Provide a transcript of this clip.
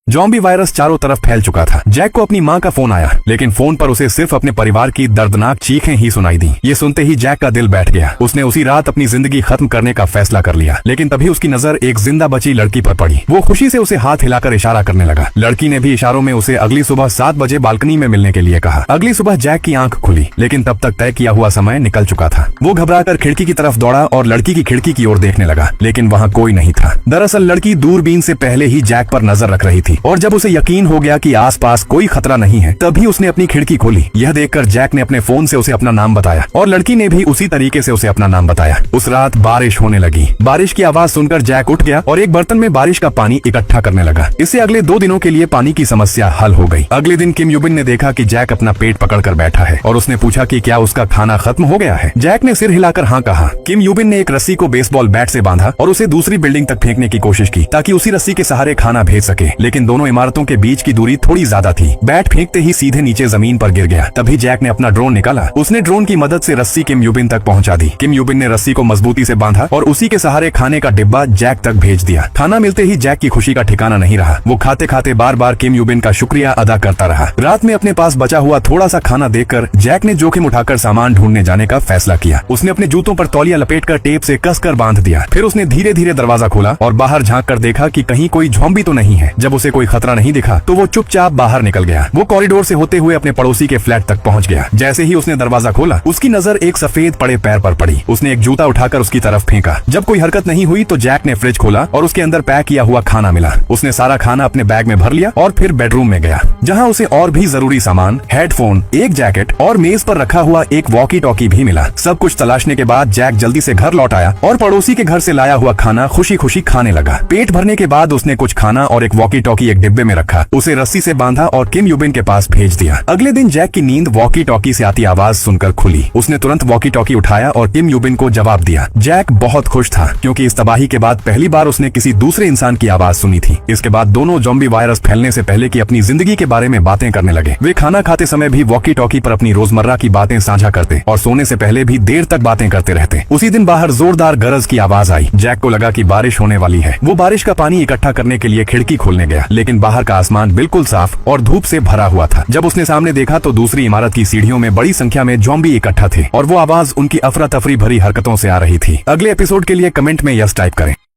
Zombie virus चारों तरफ फैल चुका था। जैक को अपनी माँ का फोन आया, लेकिन फोन पर उसे सिर्फ अपने परिवार की दर्दनाक चीखें ही सुनाई दी। ये सुनते ही जैक का दिल बैठ गया। उसने उसी रात अपनी जिंदगी खत्म करने का फैसला कर लिया। लेकिन तभी उसकी नजर एक जिंदा बची लड़की पर पड़ी। वो खुशी से उसे हाथ हिलाकर इशारा करने लगा। लड़की ने भी इशारों में उसे अगली सुबह 7 बजे बालकनी में मिलने के लिए कहा। अगली सुबह जैक की आंख खुली, लेकिन तब तक तय किया हुआ समय निकल चुका था। वो घबराकर खिड़की की तरफ दौड़ा और लड़की की खिड़की की ओर देखने लगा, लेकिन वहाँ कोई नहीं था। दरअसल लड़की दूरबीन से पहले ही जैक पर नजर रख रही थी, और जब उसे यकीन हो गया कि आसपास कोई खतरा नहीं है, तभी उसने अपनी खिड़की खोली। यह देखकर जैक ने अपने फोन से उसे अपना नाम बताया, और लड़की ने भी उसी तरीके से उसे अपना नाम बताया। उस रात बारिश होने लगी। बारिश की आवाज सुनकर जैक उठ गया और एक बर्तन में बारिश का पानी इकट्ठा करने लगा। इससे अगले 2 दिनों के लिए पानी की समस्या हल हो गई। अगले दिन किम यूबिन ने देखा कि जैक अपना पेट पकड़कर बैठा है, और उसने पूछा कि क्या उसका खाना खत्म हो गया है। जैक ने सिर हिलाकर हाँ कहा। किम यूबिन ने एक रस्सी को बेसबॉल बैट से बांधा और उसे दूसरी बिल्डिंग तक फेंकने की कोशिश की, ताकि उसी रस्सी के सहारे खाना भेज सके। लेकिन दोनों इमारतों के बीच की दूरी थोड़ी ज्यादा थी। बैट फेंकते ही सीधे नीचे जमीन पर गिर गया। तभी जैक ने अपना ड्रोन निकाला। उसने ड्रोन की मदद से रस्सी किम यूबिन तक पहुंचा दी। किम यूबिन ने रस्सी को मजबूती से बांधा और उसी के सहारे खाने का डिब्बा जैक तक भेज दिया। खाना मिलते ही जैक की खुशी का ठिकाना नहीं रहा। वो खाते खाते बार बार किम यूबिन का शुक्रिया अदा करता रहा। रात में अपने पास बचा हुआ थोड़ा सा खाना देखकर जैक ने जोखिम उठाकर सामान ढूंढने जाने का फैसला किया। उसने अपने जूतों पर तौलिया लपेटकर टेप से कसकर बांध दिया। फिर उसने धीरे धीरे दरवाजा खोला और बाहर झांक कर देखा कि कहीं कोई ज़ॉम्बी तो नहीं है। जब उसे कोई खतरा नहीं दिखा तो वो चुपचाप बाहर निकल गया। वो कॉरिडोर से होते हुए अपने पड़ोसी के फ्लैट तक पहुंच गया। जैसे ही उसने दरवाजा खोला, उसकी नजर एक सफेद पड़े पैर पर पड़ी। उसने एक जूता उठाकर उसकी तरफ फेंका। जब कोई हरकत नहीं हुई तो जैक ने फ्रिज खोला और उसके अंदर पैक किया हुआ खाना मिला। उसने सारा खाना अपने बैग में भर लिया और फिर बेडरूम में गया, जहां उसे और भी जरूरी सामान, हेडफोन, एक जैकेट और मेज पर रखा हुआ एक वॉकी टॉकी भी मिला। सब कुछ तलाशने के बाद जैक जल्दी से घर लौट आया और पड़ोसी के घर से लाया हुआ खाना खुशी खुशी खाने लगा। पेट भरने के बाद उसने कुछ खाना और एक वॉकी टॉकी एक डिब्बे में रखा, उसे रस्सी से बांधा और किम यूबिन के पास भेज दिया। अगले दिन जैक की नींद वॉकी टॉकी से आती आवाज सुनकर खुली। उसने तुरंत वॉकी टॉकी उठाया और किम यूबिन को जवाब दिया। जैक बहुत खुश था, क्योंकि इस तबाही के बाद पहली बार उसने किसी दूसरे इंसान की आवाज सुनी थी। इसके बाद दोनों ज़ॉम्बी वायरस फैलने से पहले की अपनी जिंदगी के बारे में बातें करने लगे। वे खाना खाते समय भी वॉकी टॉकी पर अपनी रोजमर्रा की बातें साझा करते और सोने से पहले भी देर तक बातें करते रहते। उसी दिन बाहर जोरदार गरज की आवाज आई। जैक को लगा कि बारिश होने वाली है। वो बारिश का पानी इकट्ठा करने के लिए खिड़की खोलने गया, लेकिन बाहर का आसमान बिल्कुल साफ और धूप से भरा हुआ था। जब उसने सामने देखा तो दूसरी इमारत की सीढ़ियों में बड़ी संख्या में ज़ॉम्बी इकट्ठा थे, और वो आवाज उनकी अफरा तफरी भरी हरकतों से आ रही थी। अगले एपिसोड के लिए कमेंट में यस टाइप करें।